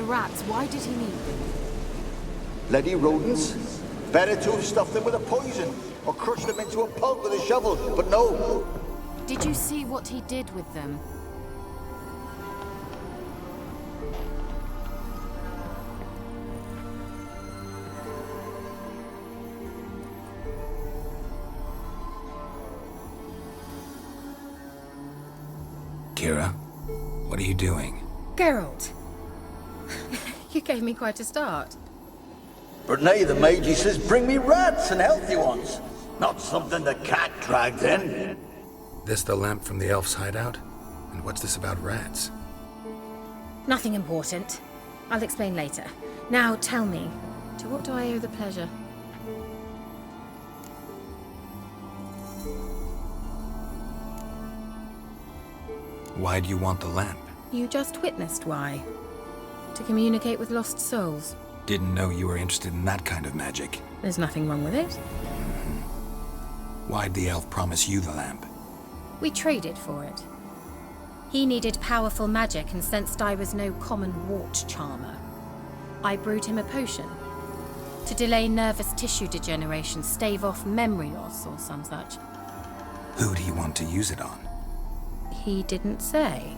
rats, why did he need them? Bloody rodents. Better to have stuffed them with a poison, or crushed them into a pulp with a shovel, but no. Did you see what he did with them? Kira, what are you doing? Geralt! You gave me quite a start. But nay, the mage, he says, bring me rats and healthy ones. Not something the cat dragged in. This the lamp from the elf's hideout? And what's this about rats? Nothing important. I'll explain later. Now tell me, to what do I owe the pleasure? Why do you want the lamp? You just witnessed why. To communicate with lost souls. Didn't know you were interested in that kind of magic. There's nothing wrong with it. Why'd the elf promise you the lamp? We traded for it. He needed powerful magic and sensed I was no common wart charmer. I brewed him a potion. To delay nervous tissue degeneration, stave off memory loss or some such. Who'd he want to use it on? He didn't say.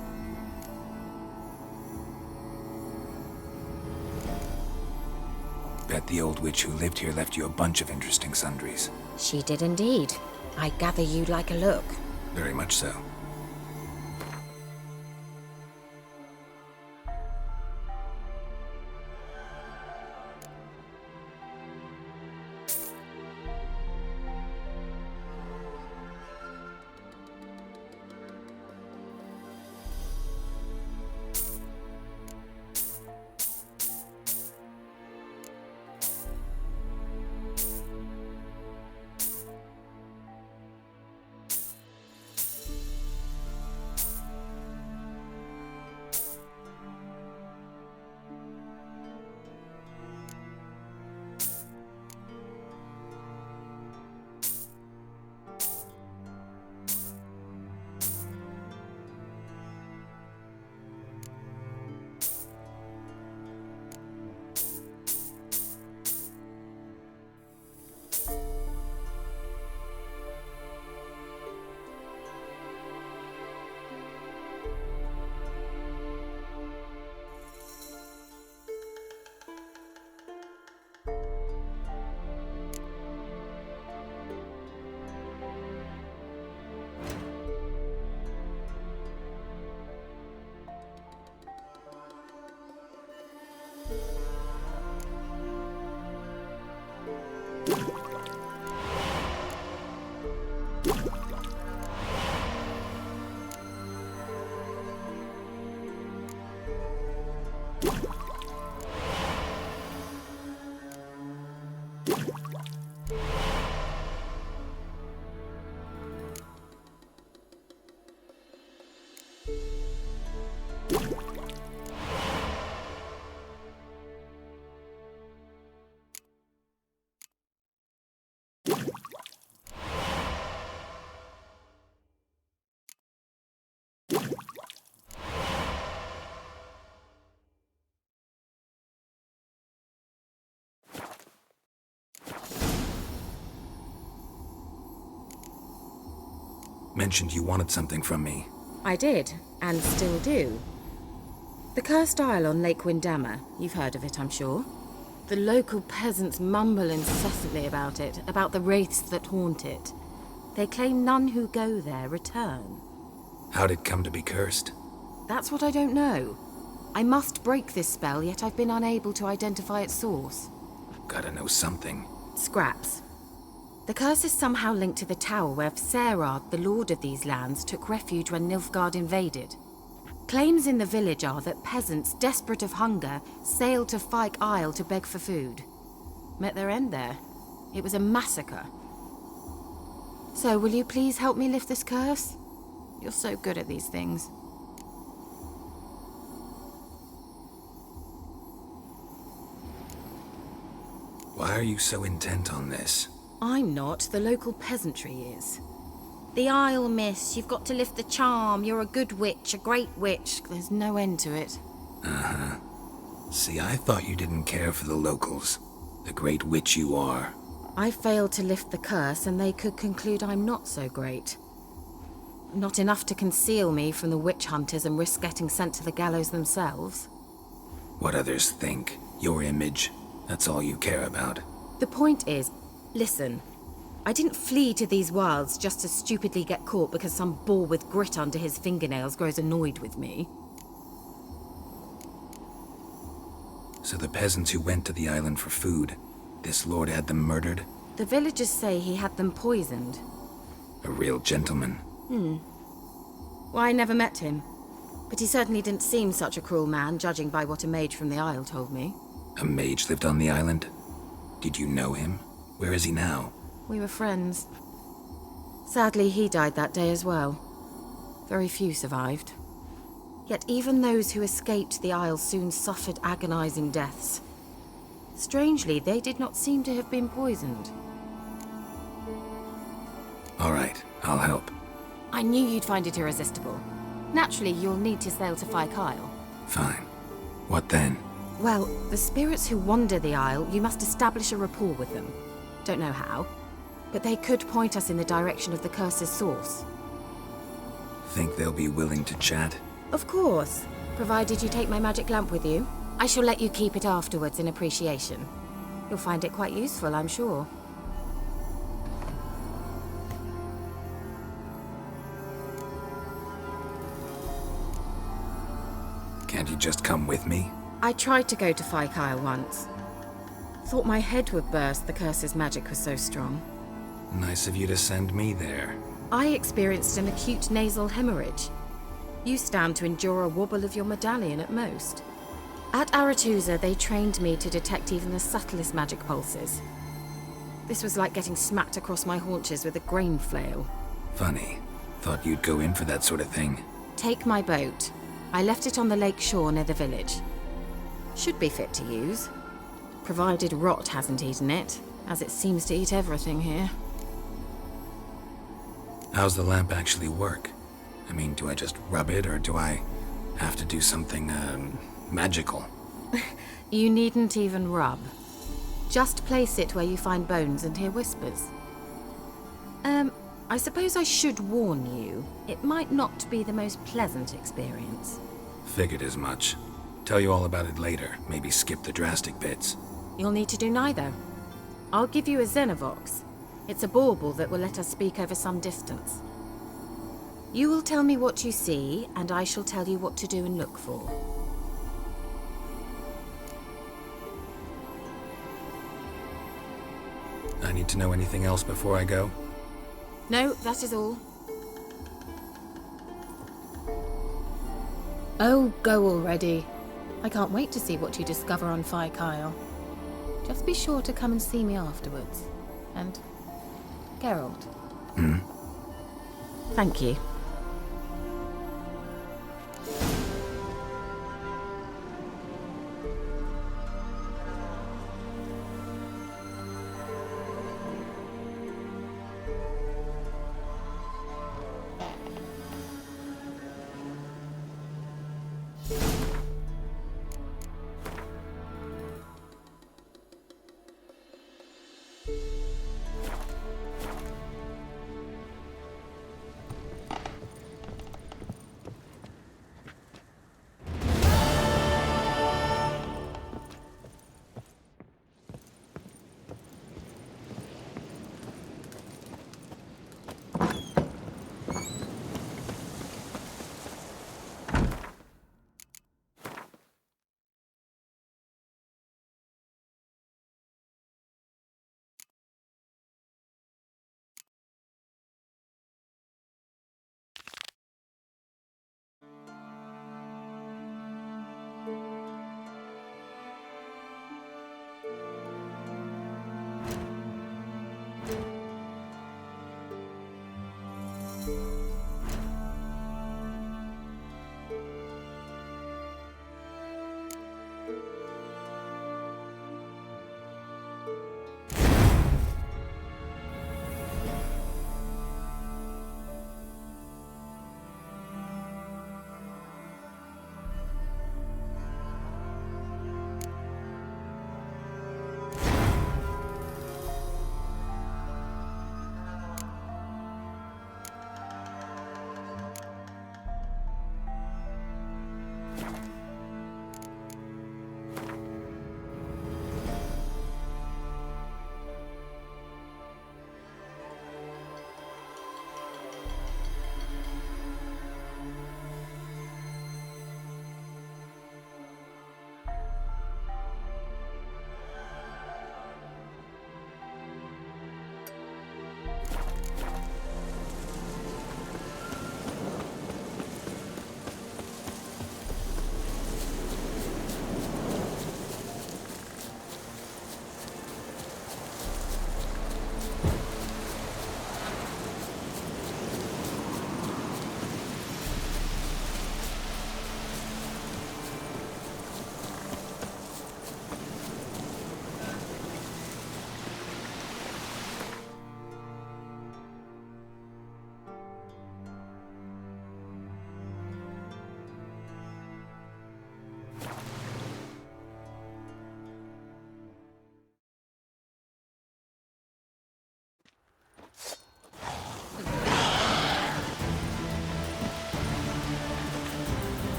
Bet the old witch who lived here left you a bunch of interesting sundries. She did indeed. I gather you'd like a look. Very much so. Mentioned you wanted something from me. I did, and still do. The cursed isle on Lake Windammer. You've heard of it, I'm sure. The local peasants mumble incessantly about it, about the wraiths that haunt it. They claim none who go there return. How'd it come to be cursed? That's what I don't know. I must break this spell, yet I've been unable to identify its source. Gotta know something. Scraps. The curse is somehow linked to the tower where Serard, the lord of these lands, took refuge when Nilfgaard invaded. Claims in the village are that peasants, desperate of hunger, sailed to Fyke Isle to beg for food. Met their end there. It was a massacre. So, will you please help me lift this curse? You're so good at these things. Why are you so intent on this? I'm not, the local peasantry is. The Isle, miss, you've got to lift the charm. You're a good witch, a great witch. There's no end to it. Uh-huh. See, I thought you didn't care for the locals. The great witch you are. I failed to lift the curse, and they could conclude I'm not so great. Not enough to conceal me from the witch hunters and risk getting sent to the gallows themselves. What others think, your image, that's all you care about. The point is, listen, I didn't flee to these wilds just to stupidly get caught because some boar with grit under his fingernails grows annoyed with me. So the peasants who went to the island for food, this lord had them murdered? The villagers say he had them poisoned. A real gentleman. Well, I never met him, but he certainly didn't seem such a cruel man, judging by what a mage from the Isle told me. A mage lived on the island? Did you know him? Where is he now? We were friends. Sadly, he died that day as well. Very few survived. Yet even those who escaped the Isle soon suffered agonizing deaths. Strangely, they did not seem to have been poisoned. All right, I'll help. I knew you'd find it irresistible. Naturally, you'll need to sail to Kyle. Fine. What then? Well, the spirits who wander the Isle, you must establish a rapport with them. Don't know how, but they could point us in the direction of the curse's source. Think they'll be willing to chat? Of course, provided you take my magic lamp with you. I shall let you keep it afterwards in appreciation. You'll find it quite useful, I'm sure. Can't you just come with me? I tried to go to Kyle once. Thought my head would burst, the curse's magic was so strong. Nice of you to send me there. I experienced an acute nasal hemorrhage. You stand to endure a wobble of your medallion at most. At Aretusa, they trained me to detect even the subtlest magic pulses. This was like getting smacked across my haunches with a grain flail. Funny. Thought you'd go in for that sort of thing. Take my boat. I left it on the lake shore near the village. Should be fit to use. Provided rot hasn't eaten it, as it seems to eat everything here. How's the lamp actually work? I mean, do I just rub it, or do I have to do something, magical? You needn't even rub. Just place it where you find bones and hear whispers. I suppose I should warn you, it might not be the most pleasant experience. Figured as much. Tell you all about it later, maybe skip the drastic bits. You'll need to do neither. I'll give you a Xenovox. It's a bauble that will let us speak over some distance. You will tell me what you see, and I shall tell you what to do and look for. I need to know anything else before I go? No, that is all. Oh, go already. I can't wait to see what you discover on Kyle. Just be sure to come and see me afterwards. And Geralt. Thank you.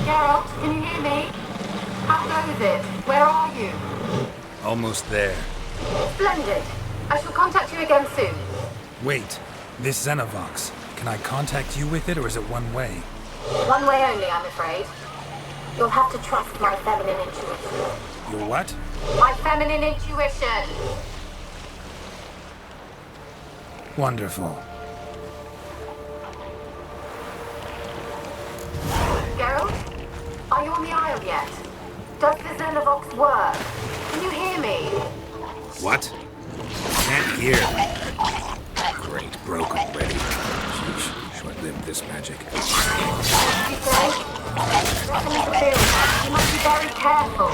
Geralt, can you hear me? How goes it? Where are you? Almost there. Splendid. I shall contact you again soon. Wait, this Xenovox. Can I contact you with it, or is it one way? One way only, I'm afraid. You'll have to trust my feminine intuition. Your what? My feminine intuition! Wonderful. Geralt? Are you on the Isle yet? Does the Xenovox work? Can you hear me? What? Can't hear. Great, broke already. Sheesh, short-lived this magic. You say? Let me feel. You must be very careful.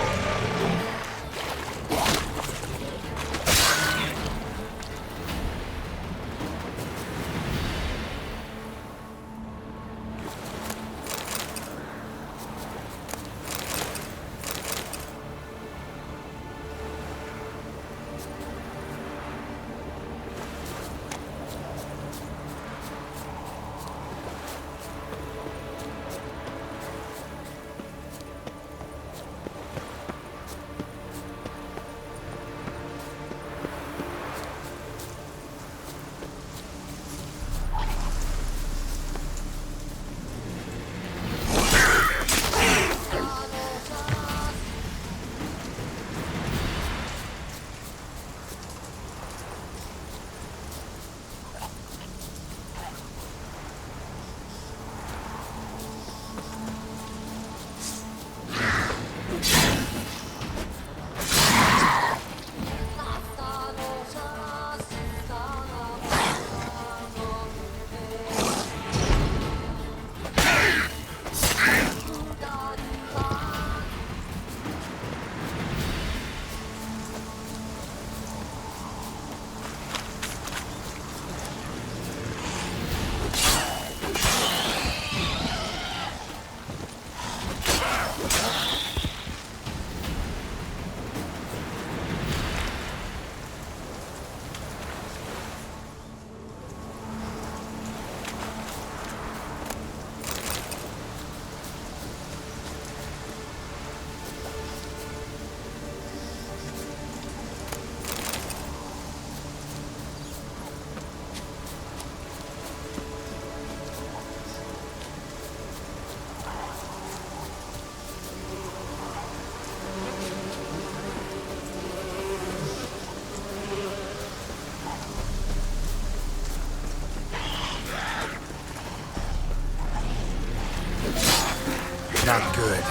Not good.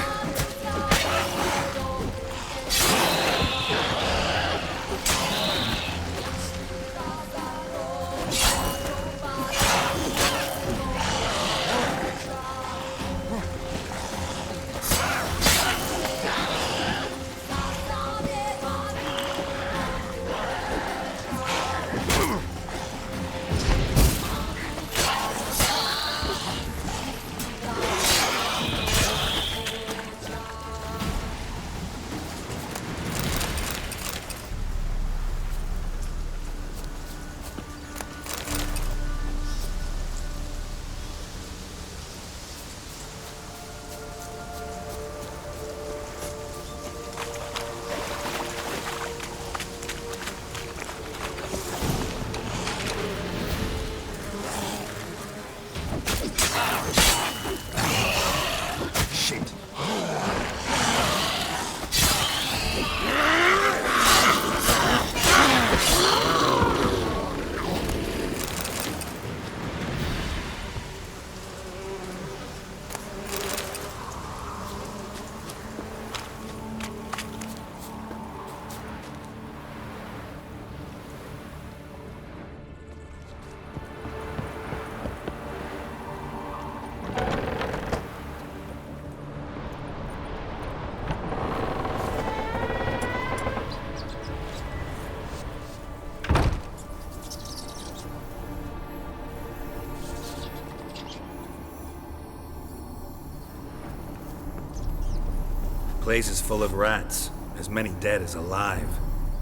Place is full of rats. As many dead as alive.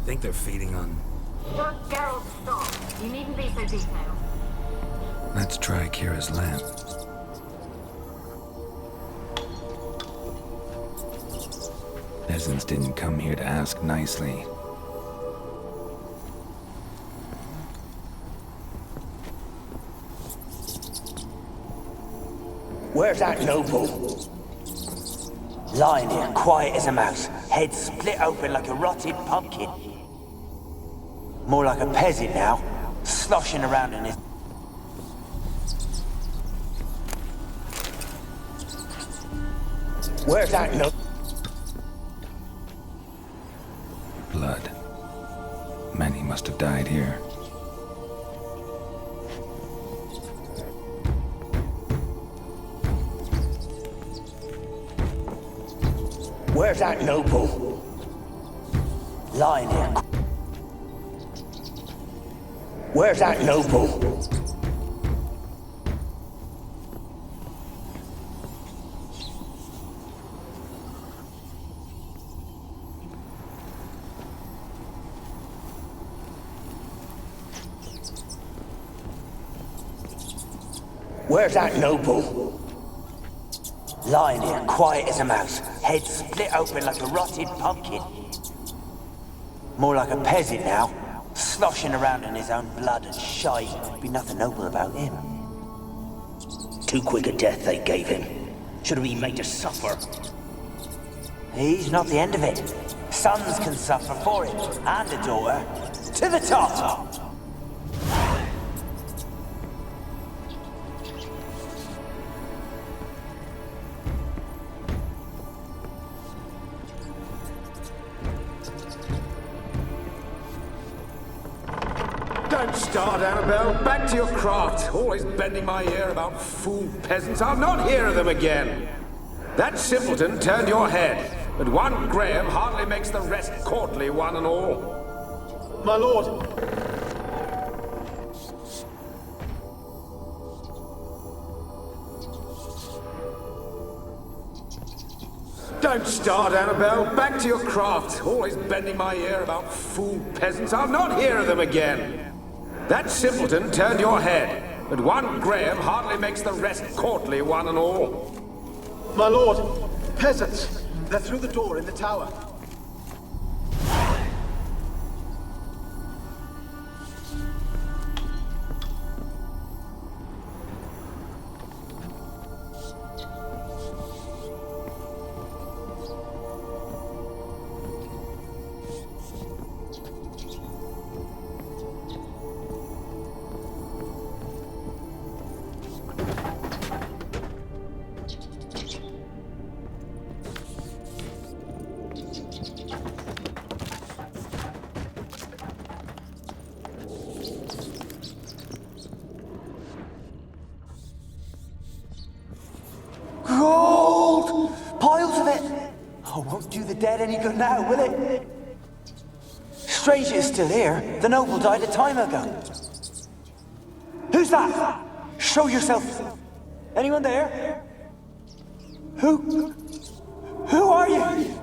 Think they're feeding on... Geralt, stop. You needn't be so detailed. Let's try Kira's lamp. Peasants didn't come here to ask nicely. Where's that noble? Lying here, quiet as a mouse, head split open like a rotted pumpkin. More like a peasant now, sloshing around in his... Where's that noble? Blood. Many must have died here. Where's that noble? Lying here. Where's that noble? Where's that noble? Lying here, quiet as a mouse, head split open like a rotted pumpkin. More like a peasant now, sloshing around in his own blood and shite. Be nothing noble about him. Too quick a death they gave him. Should have been made to suffer. He's not the end of it. Sons can suffer for it, and a daughter. To the top! Don't start, Annabelle. Back to your craft. Always bending my ear about fool peasants. I'll not hear of them again. That simpleton turned your head, but one Graham hardly makes the rest courtly, one and all. My lord. Don't start, Annabelle. Back to your craft. Always bending my ear about fool peasants. I'll not hear of them again. That simpleton turned your head, but one Graham hardly makes the rest courtly, one and all. My lord. Peasants. They're through the door in the tower. Gold! Piles of it! Oh, won't do the dead any good now, will it? Strange it's still here. The noble died a time ago. Who's that? Show yourself. Anyone there? Who? Who are you?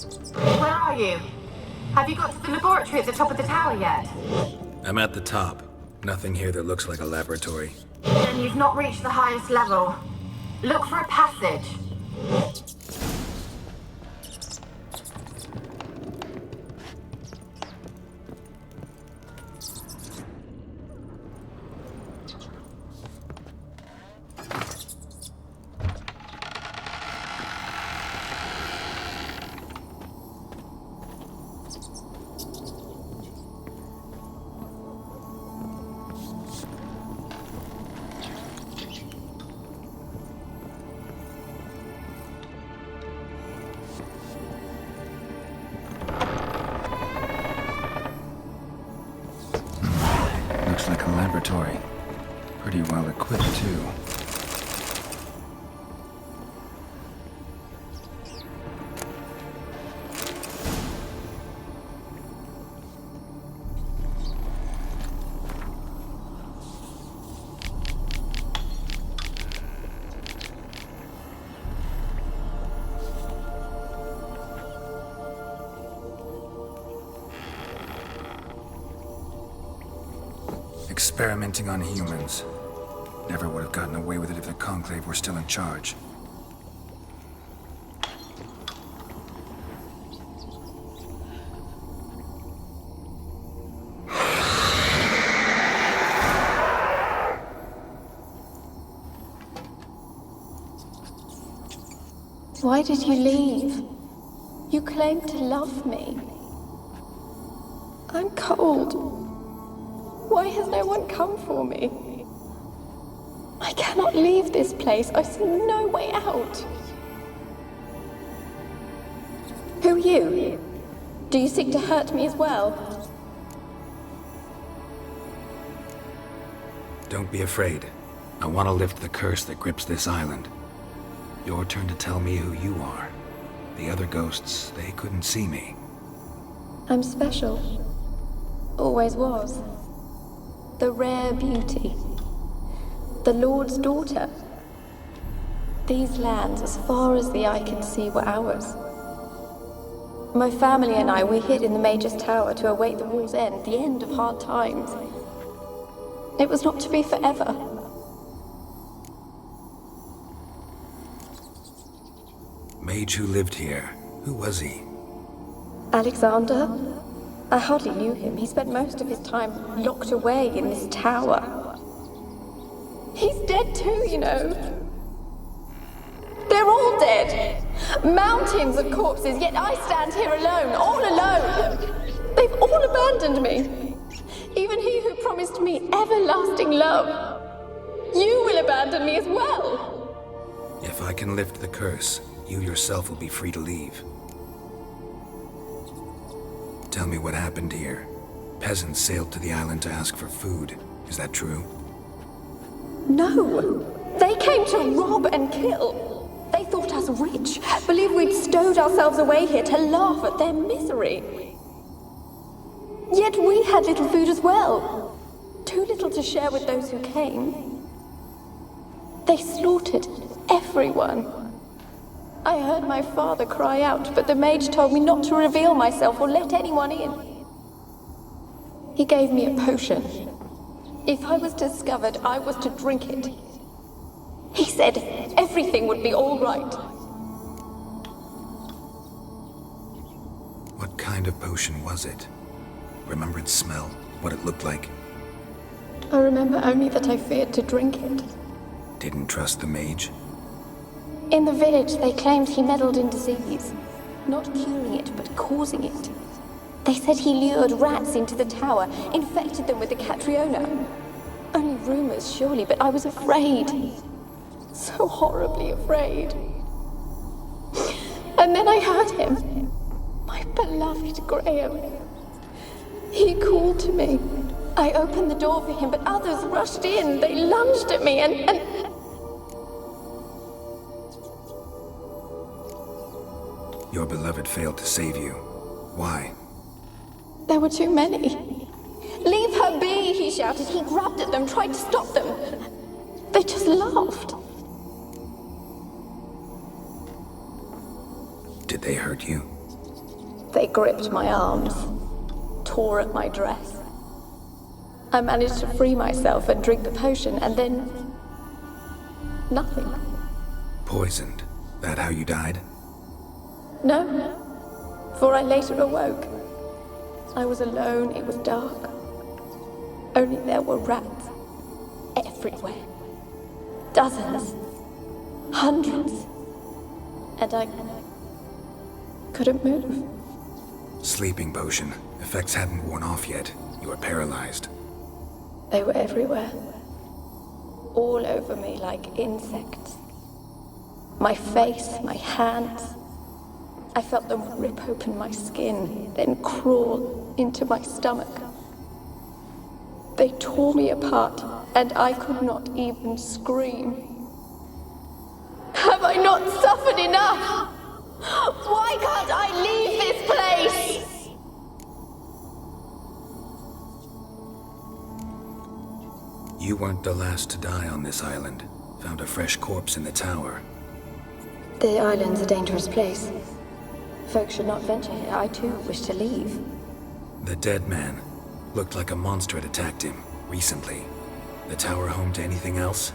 Where are you? Have you got to the laboratory at the top of the tower yet? I'm at the top. Nothing here that looks like a laboratory. Then you've not reached the highest level. Look for a passage. Looks like a laboratory. Pretty well equipped, too. Experimenting on humans. Never would have gotten away with it if the Conclave were still in charge. Why did you leave? You claimed to love me. I'm cold. Why has no one come for me? I cannot leave this place. I see no way out. Who are you? Do you seek to hurt me as well? Don't be afraid. I want to lift the curse that grips this island. Your turn to tell me who you are. The other ghosts, they couldn't see me. I'm special. Always was. The rare beauty. The Lord's daughter. These lands, as far as the eye can see, were ours. My family and I, we hid in the Major's Tower to await the war's end, the end of hard times. It was not to be forever. Mage who lived here. Who was he? Alexander? I hardly knew him. He spent most of his time locked away in this tower. He's dead too, you know. They're all dead. Mountains of corpses, yet I stand here alone, all alone. They've all abandoned me. Even he who promised me everlasting love. You will abandon me as well. If I can lift the curse, you yourself will be free to leave. Tell me what happened here. Peasants sailed to the island to ask for food. Is that true? No. They came to rob and kill. They thought us rich, believed we'd stowed ourselves away here to laugh at their misery. Yet we had little food as well. Too little to share with those who came. They slaughtered everyone. I heard my father cry out, but the mage told me not to reveal myself or let anyone in. He gave me a potion. If I was discovered, I was to drink it. He said everything would be all right. What kind of potion was it? Remember its smell? What it looked like? I remember only that I feared to drink it. Didn't trust the mage? In the village, they claimed he meddled in disease. Not curing it, but causing it. They said he lured rats into the tower, infected them with the Catriona. Only rumors, surely, but I was afraid. So horribly afraid. And then I heard him. My beloved Graham. He called to me. I opened the door for him, but others rushed in. They lunged at me and... Your beloved failed to save you. Why? There were too many. Leave her be, he shouted. He grabbed at them, tried to stop them. They just laughed. Did they hurt you? They gripped my arms, tore at my dress. I managed to free myself and drink the potion, and then... nothing. Poisoned. That how you died? No, for I later awoke. I was alone, it was dark. Only there were rats everywhere. Dozens. Hundreds. And I couldn't move. Sleeping potion. Effects hadn't worn off yet. You were paralyzed. They were everywhere. All over me like insects. My face, my hands. I felt them rip open my skin, then crawl into my stomach. They tore me apart, and I could not even scream. Have I not suffered enough? Why can't I leave this place? You weren't the last to die on this island. Found a fresh corpse in the tower. The island's a dangerous place. Folks should not venture here. I too wish to leave. The dead man. Looked like a monster had attacked him, recently. The tower home to anything else?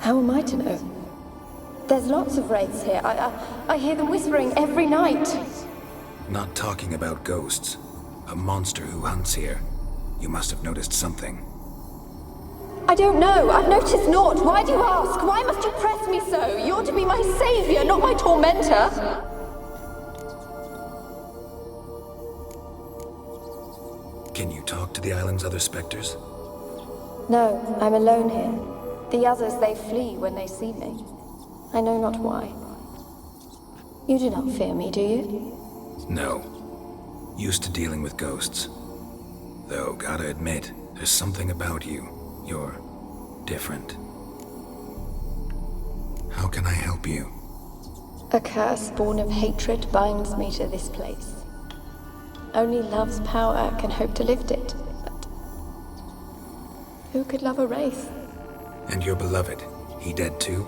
How am I to know? There's lots of wraiths here. I hear them whispering every night. Not talking about ghosts. A monster who hunts here. You must have noticed something. I don't know. I've noticed naught. Why do you ask? Why must you press me so? You're to be my savior, not my tormentor. Can you talk to the island's other specters? No, I'm alone here. The others, they flee when they see me. I know not why. You do not fear me, do you? No. Used to dealing with ghosts. Though, gotta admit, there's something about you. You're different. How can I help you? A curse born of hatred binds me to this place. Only love's power can hope to lift it. But who could love a wraith? And your beloved, he dead too?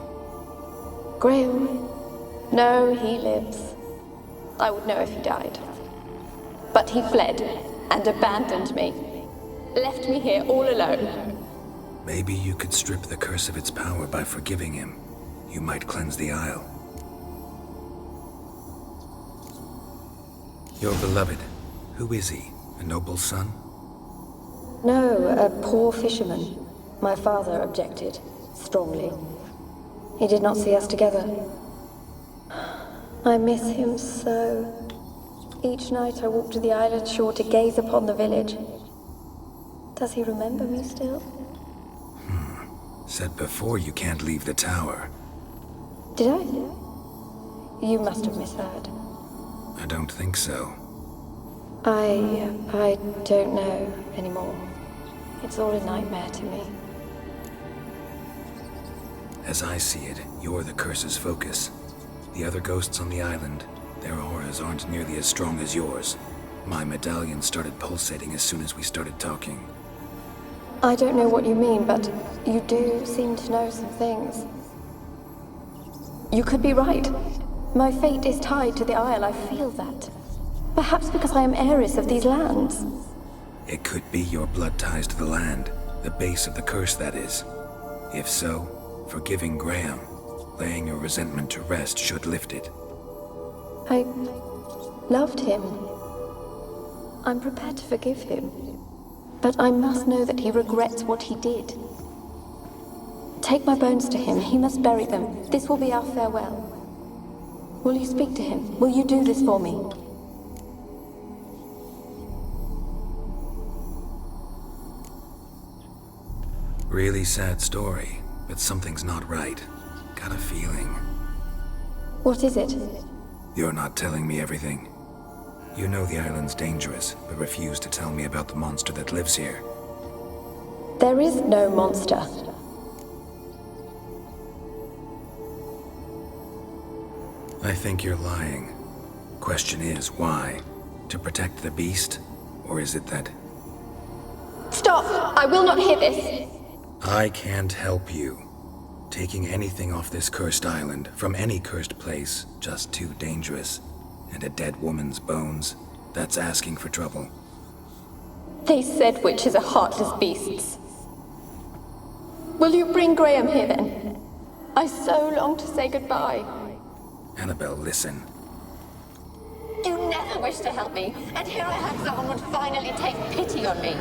Graham? No, he lives. I would know if he died. But he fled and abandoned me. Left me here all alone. Maybe you could strip the curse of its power by forgiving him. You might cleanse the isle. Your beloved, who is he? A noble son? No, a poor fisherman. My father objected, strongly. He did not see us together. I miss him so. Each night I walk to the island shore to gaze upon the village. Does he remember me still? Said before you can't leave the tower. Did I? You must have misheard. I don't think so. I don't know anymore. It's all a nightmare to me. As I see it, you're the curse's focus. The other ghosts on the island, their auras aren't nearly as strong as yours. My medallion started pulsating as soon as we started talking. I don't know what you mean, but you do seem to know some things. You could be right. My fate is tied to the Isle, I feel that. Perhaps because I am heiress of these lands. It could be your blood ties to the land, the base of the curse, that is. If so, forgiving Graham, laying your resentment to rest should lift it. I loved him. I'm prepared to forgive him. But I must know that he regrets what he did. Take my bones to him. He must bury them. This will be our farewell. Will you speak to him? Will you do this for me? Really sad story, but something's not right. Got a feeling. What is it? You're not telling me everything. You know the island's dangerous, but refuse to tell me about the monster that lives here. There is no monster. I think you're lying. Question is, why? To protect the beast? Or is it that... Stop! I will not hear this! I can't help you. Taking anything off this cursed island, from any cursed place, just too dangerous. And a dead woman's bones. That's asking for trouble. They said witches are heartless beasts. Will you bring Graham here then? I so long to say goodbye. Annabelle, listen. You never wished to help me, and here I had someone would finally take pity on me.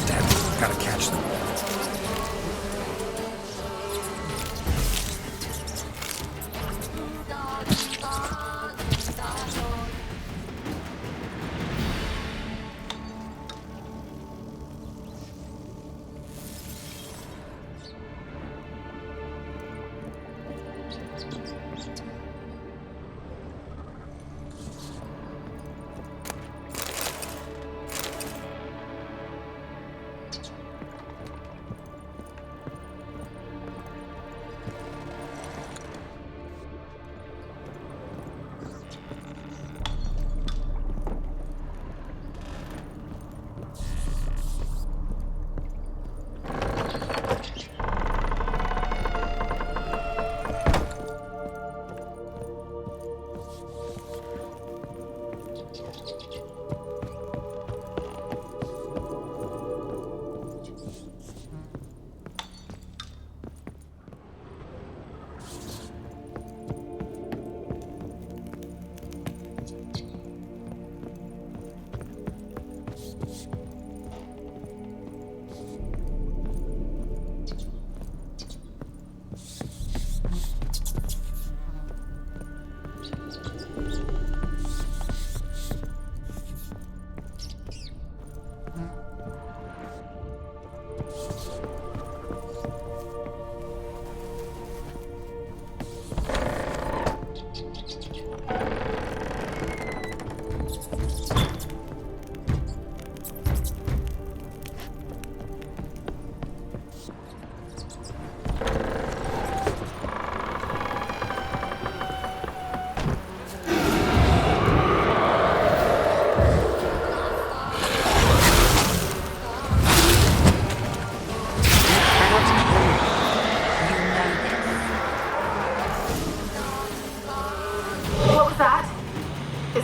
Damn, gotta catch them.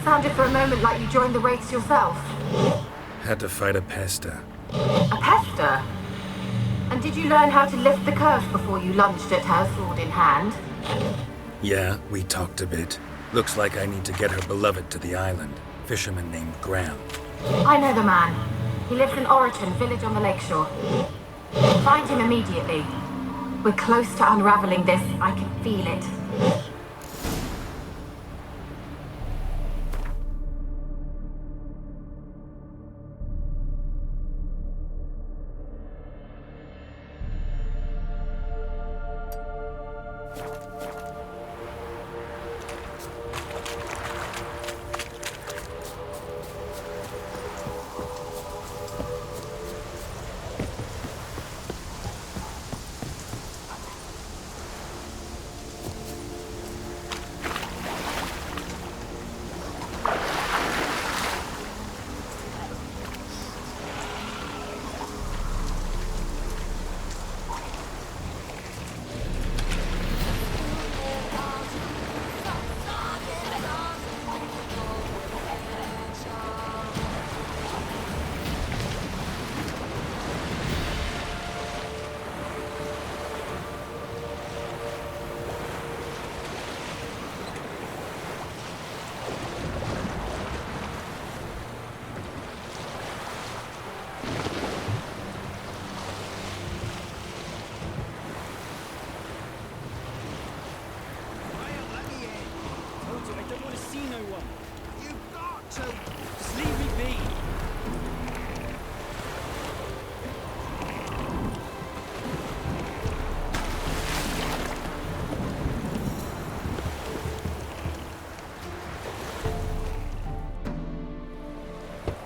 Sounded for a moment like you joined the race yourself. Had to fight a pester. A pester? And did you learn how to lift the curse before you lunged at her, sword in hand? Yeah, we talked a bit. Looks like I need to get her beloved to the island. Fisherman named Graham. I know the man. He lives in Oriton, village on the lakeshore. Find him immediately. We're close to unraveling this. I can feel it.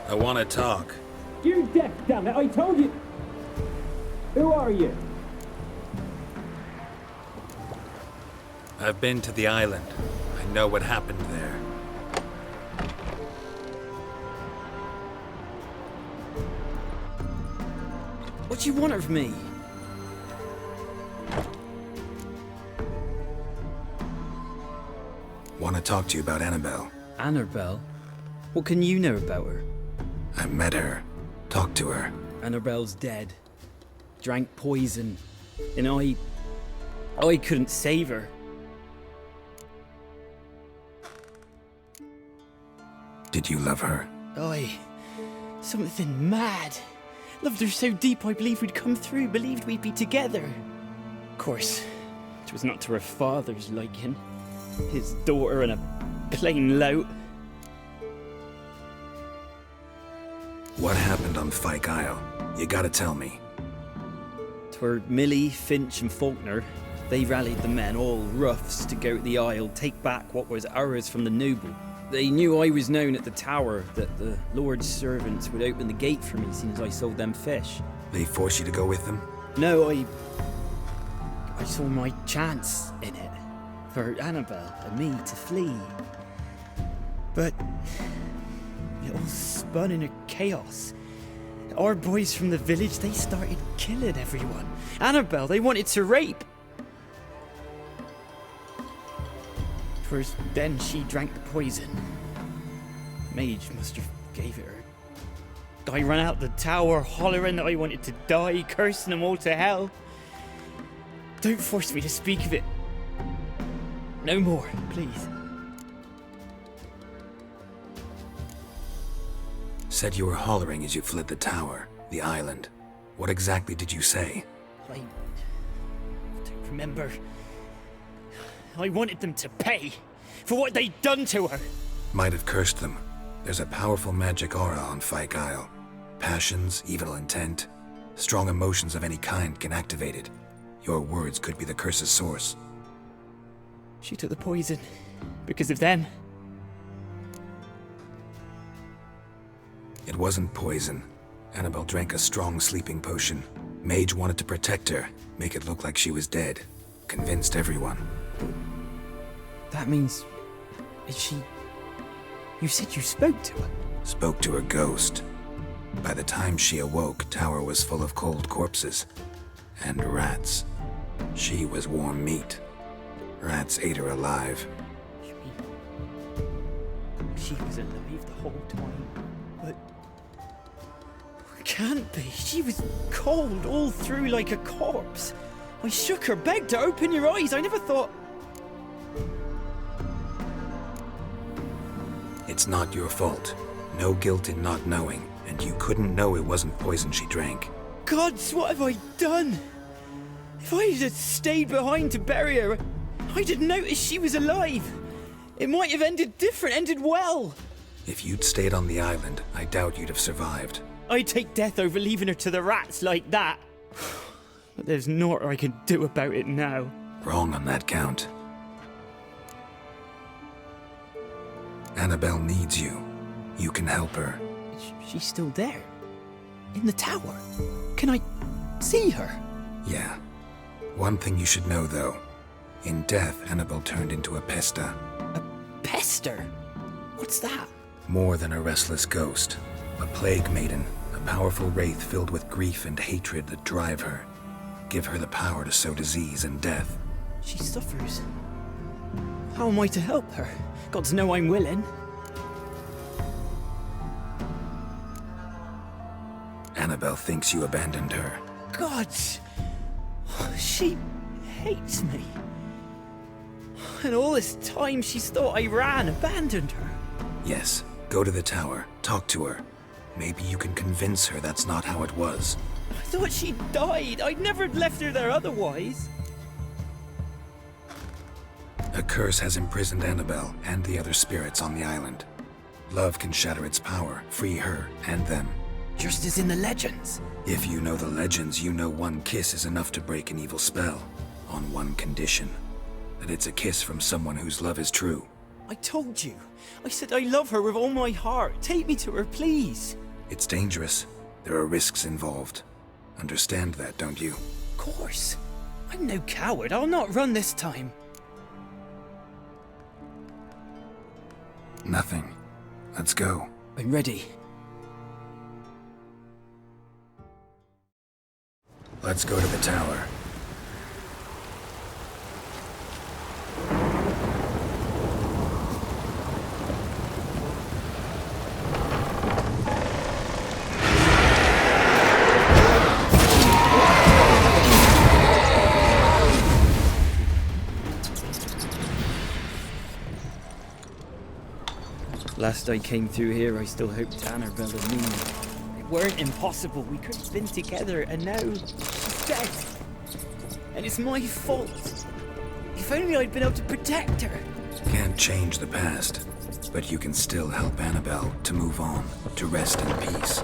I want to talk. You're deaf, damn it! I told you! Who are you? I've been to the island. I know what happened there. What do you want of me? Want to talk to you about Annabelle. Annabelle? What can you know about her? I met her. Talked to her. Annabelle's dead. Drank poison. And I couldn't save her. Did you love her? Something mad. Loved her so deep I believed we'd come through, believed we'd be together. Of course, it was not to her father's liking. His daughter and a plain lout. What happened on Fyke Isle? You gotta tell me. 'Twere Millie, Finch and Faulkner. They rallied the men, all roughs, to go to the Isle, take back what was ours from the noble. They knew I was known at the tower, that the Lord's servants would open the gate for me as soon as I sold them fish. They forced you to go with them? No, I saw my chance in it. For Annabelle and me to flee. But it all spun in a chaos. Our boys from the village, they started killing everyone. Annabelle, they wanted to rape. First, then she drank the poison. Mage must have gave it her. I ran out the tower hollering that I wanted to die, cursing them all to hell. Don't force me to speak of it. No more, please. Said you were hollering as you fled the tower, the island. What exactly did you say? I don't remember. I wanted them to pay for what they'd done to her. Might have cursed them. There's a powerful magic aura on Fyke Isle. Passions, evil intent, strong emotions of any kind can activate it. Your words could be the curse's source. She took the poison because of them. It wasn't poison. Annabelle drank a strong sleeping potion. Mage wanted to protect her, make it look like she was dead. Convinced everyone. That means... is she... You said you spoke to her? Spoke to her ghost. By the time she awoke, Tower was full of cold corpses. And rats. She was warm meat. Rats ate her alive. You mean... she was alive the whole time? But... can't be. She was cold all through like a corpse. I shook her, begged her, open your eyes. I never thought... It's not your fault. No guilt in not knowing, and you couldn't know it wasn't poison she drank. Gods, what have I done? If I had stayed behind to bury her, I'd have noticed she was alive. It might have ended different, ended well. If you'd stayed on the island, I doubt you'd have survived. I'd take death over leaving her to the rats like that. But there's naught I can do about it now. Wrong on that count. Annabelle needs you. You can help her. She's still there? In the tower? Can I see her? Yeah. One thing you should know, though. In death, Annabelle turned into a pesta. A pester? What's that? More than a restless ghost. A plague maiden. A powerful wraith filled with grief and hatred that drive her. Give her the power to sow disease and death. She suffers. How am I to help her? Gods know I'm willing. Annabelle thinks you abandoned her. Gods! She hates me. And all this time she's thought I ran, abandoned her. Yes, go to the tower, talk to her. Maybe you can convince her that's not how it was. I thought she died. I'd never left her there otherwise. A curse has imprisoned Annabelle and the other spirits on the island. Love can shatter its power, free her and them. Just as in the legends. If you know the legends, you know one kiss is enough to break an evil spell. On one condition. That it's a kiss from someone whose love is true. I told you. I said I love her with all my heart. Take me to her, please. It's dangerous. There are risks involved. Understand that, don't you? Of course. I'm no coward. I'll not run this time. Nothing. Let's go. I'm ready. Let's go to the tower. Last I came through here, I still hoped Annabelle and me. It weren't impossible. We could have been together, and now she's dead. And it's my fault. If only I'd been able to protect her. Can't change the past, but you can still help Annabelle to move on, to rest in peace.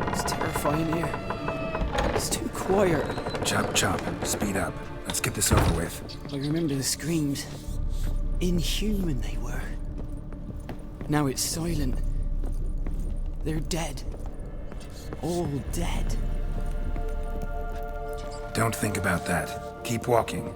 It's terrifying here. It's too quiet. Chop, chop. Speed up. Let's get this over with. I remember the screams. Inhuman they were. Now it's silent. They're dead. All dead. Don't think about that. Keep walking.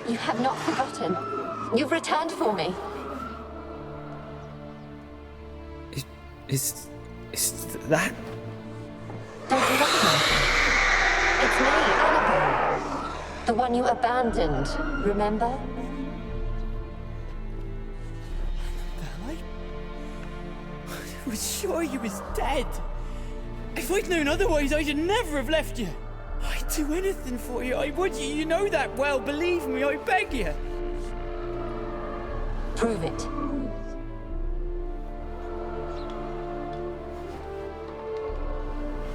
You have not forgotten. You've returned for me. Is that? Don't you recognize me? It's me, Annabelle. The one you abandoned, remember? I was sure you was dead. If I'd known otherwise, I'd never have left you. I'd do anything for you. I would. You know that well. Believe me, I beg you. Prove it.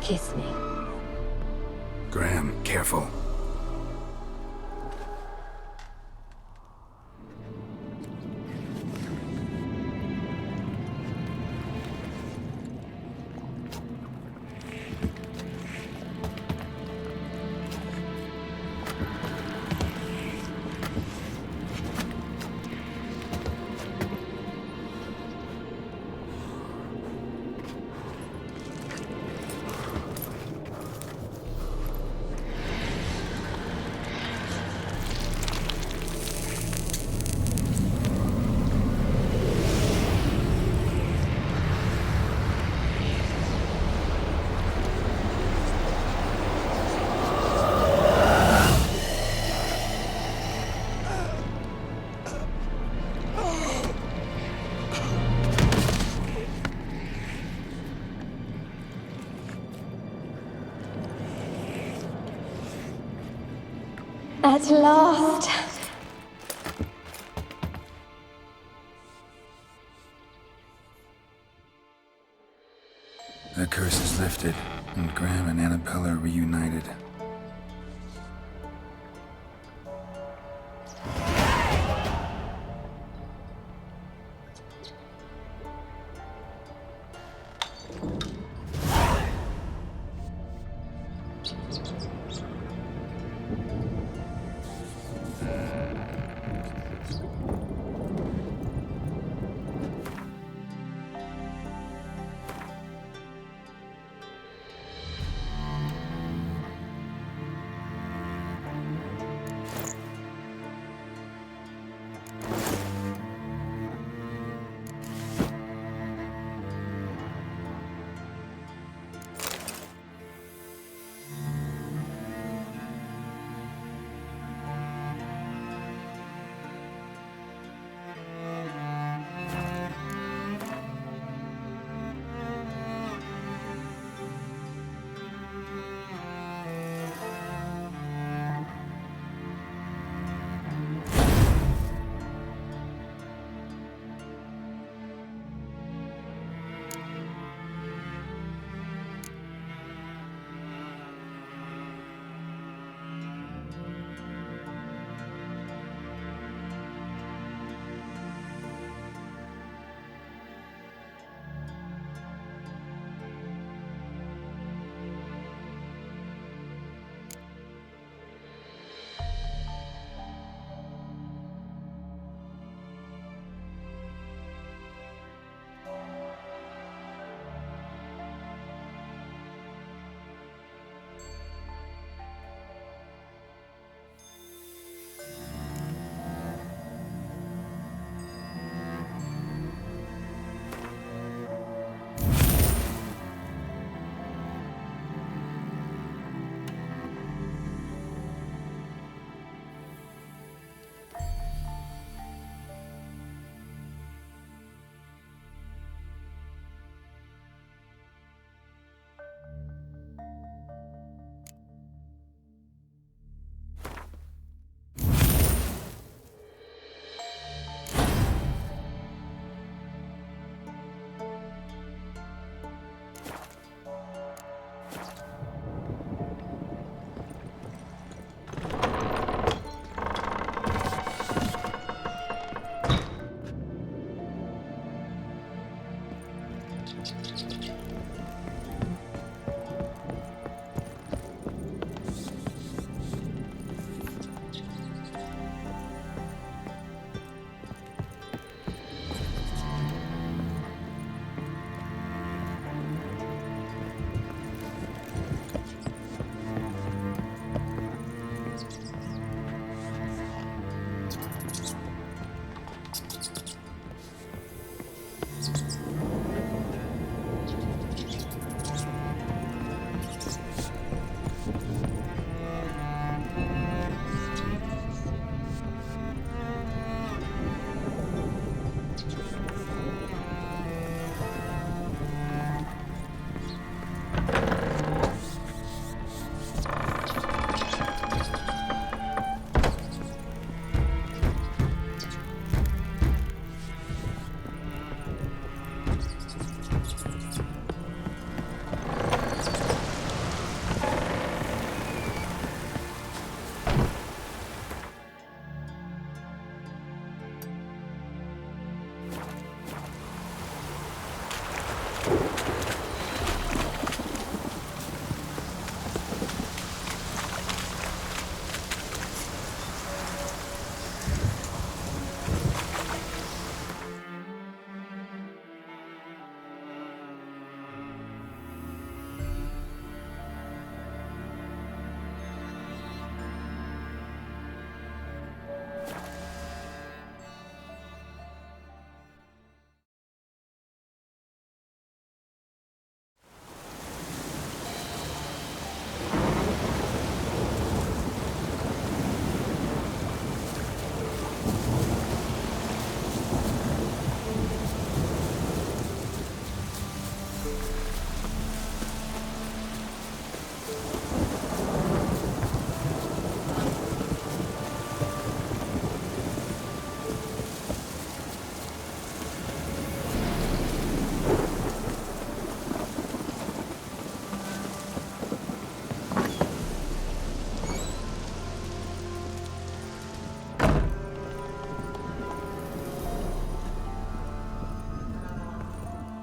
Kiss me. Graham, careful. At last. The curse is lifted, and Graham and Annabelle are reunited.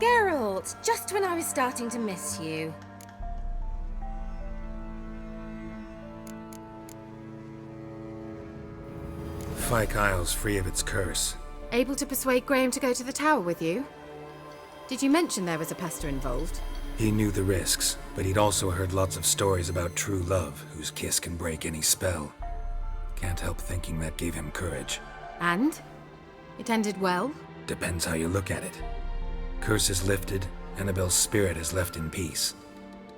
Geralt, just when I was starting to miss you. Fyke Isle's free of its curse. Able to persuade Graham to go to the tower with you? Did you mention there was a pester involved? He knew the risks, but he'd also heard lots of stories about true love, whose kiss can break any spell. Can't help thinking that gave him courage. And? It ended well? Depends how you look at it. Curse is lifted, Annabelle's spirit is left in peace.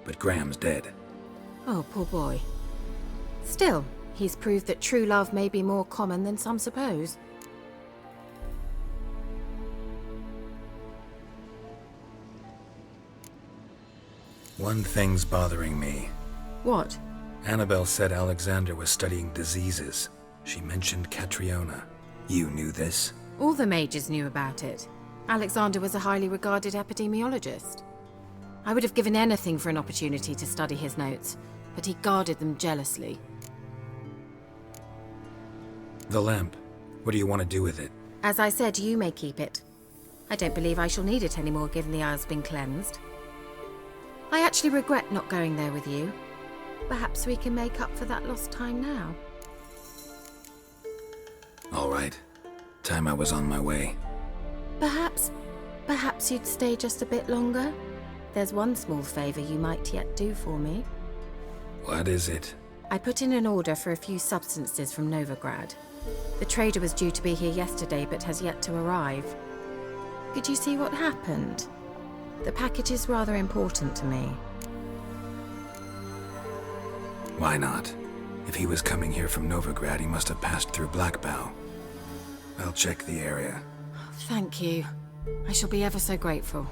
But Graham's dead. Oh, poor boy. Still, he's proved that true love may be more common than some suppose. One thing's bothering me. What? Annabelle said Alexander was studying diseases. She mentioned Catriona. You knew this? All the mages knew about it. Alexander was a highly regarded epidemiologist. I would have given anything for an opportunity to study his notes, but he guarded them jealously. The lamp. What do you want to do with it? As I said, you may keep it. I don't believe I shall need it anymore, given the Isle's been cleansed. I actually regret not going there with you. Perhaps we can make up for that lost time now. All right. Time I was on my way. Perhaps you'd stay just a bit longer? There's one small favor you might yet do for me. What is it? I put in an order for a few substances from Novigrad. The trader was due to be here yesterday, but has yet to arrive. Could you see what happened? The package is rather important to me. Why not? If he was coming here from Novigrad, he must have passed through Blackbow. I'll check the area. Thank you. I shall be ever so grateful.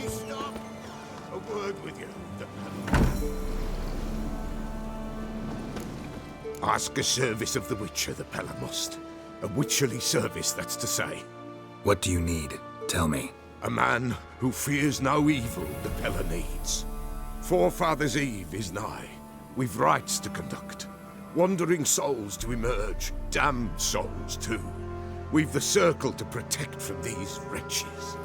Stop! A word with you. Ask a service of the Witcher, the Pella must. A witcherly service, that's to say. What do you need? Tell me. A man who fears no evil the Pella needs. Forefathers' Eve is nigh. We've rites to conduct. Wandering souls to emerge. Damned souls, too. We've the circle to protect from these wretches.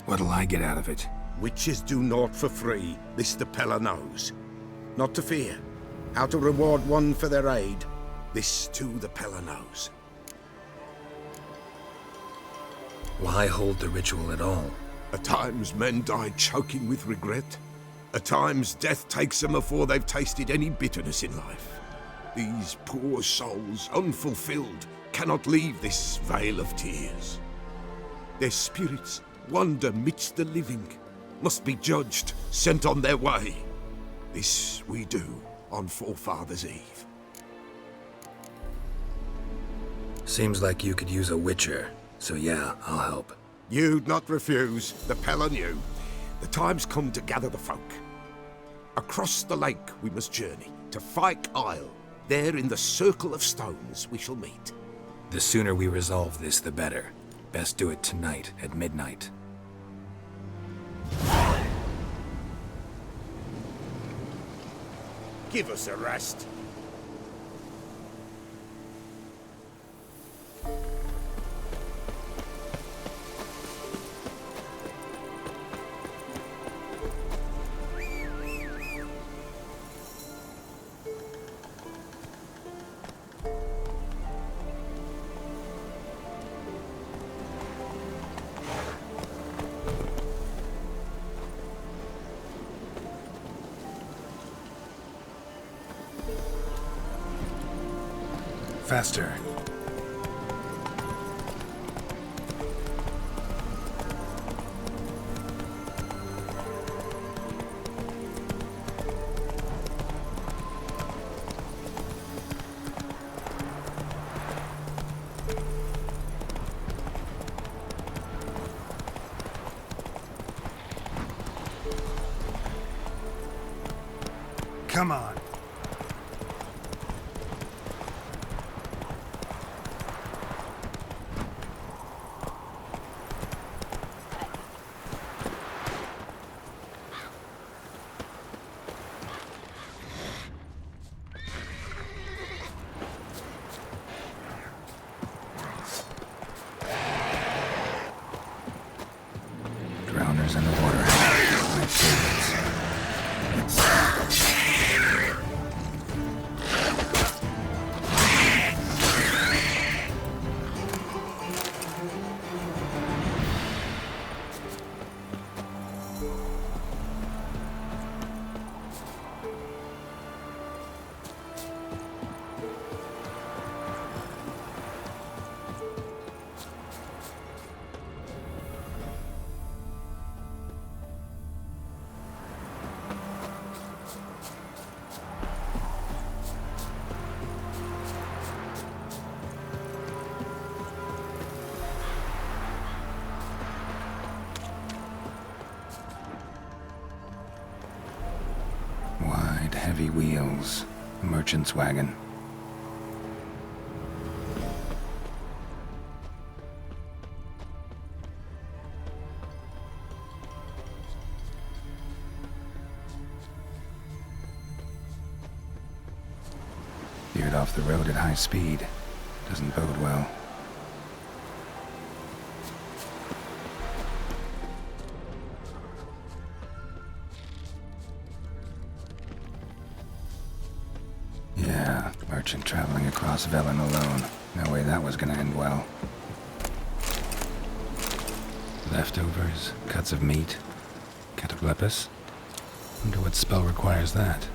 What'll I get out of it? Witches do naught for free, this the Pella knows. Not to fear. How to reward one for their aid, this too the Pella knows. Why hold the ritual at all? At times men die choking with regret. At times death takes them before they've tasted any bitterness in life. These poor souls, unfulfilled, cannot leave this vale of tears. Their spirits wander midst the living, must be judged, sent on their way. This we do on Forefathers' Eve. Seems like you could use a witcher, so yeah, I'll help. You'd not refuse, the Pell on you. The time's come to gather the folk. Across the lake we must journey, to Fyke Isle. There in the circle of stones we shall meet. The sooner we resolve this, the better. Best do it tonight at midnight. Give us a rest. Faster. Come on. Drowners in the water. My favorites. Wide, heavy wheels. A merchant's wagon. Veered off the road at high speed. Doesn't bode well. Yeah, merchant traveling across Velen alone. No way that was gonna end well. Leftovers, cuts of meat, cataplepis. Wonder what spell requires that.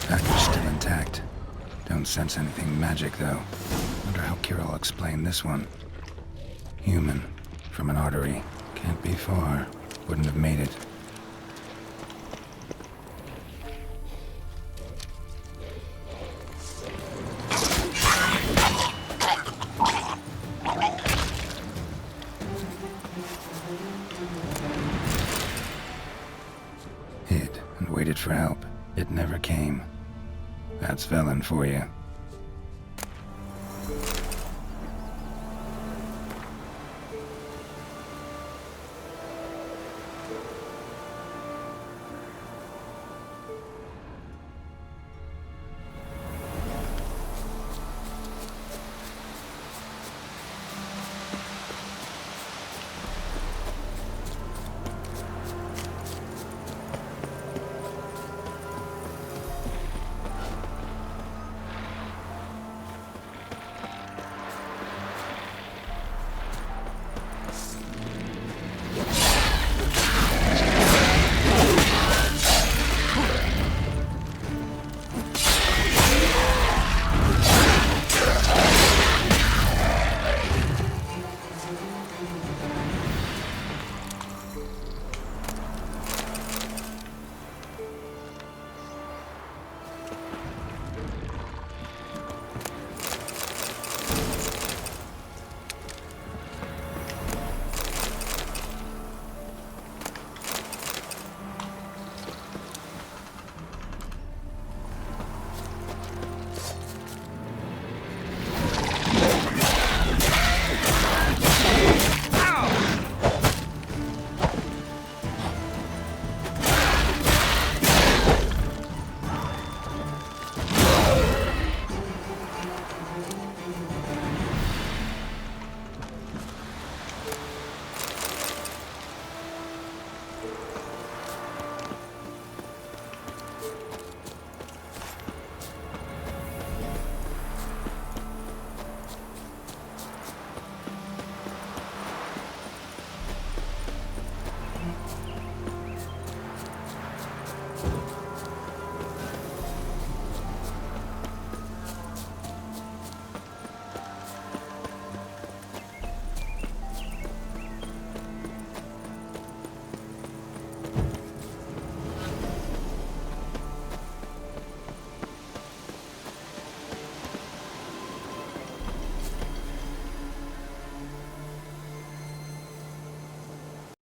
Package still intact. Don't sense anything magic, though. Wonder how Kira will explain this one. Human. From an artery. Can't be far. Wouldn't have made it. Hid and waited for help. It never came. That's Velen for you.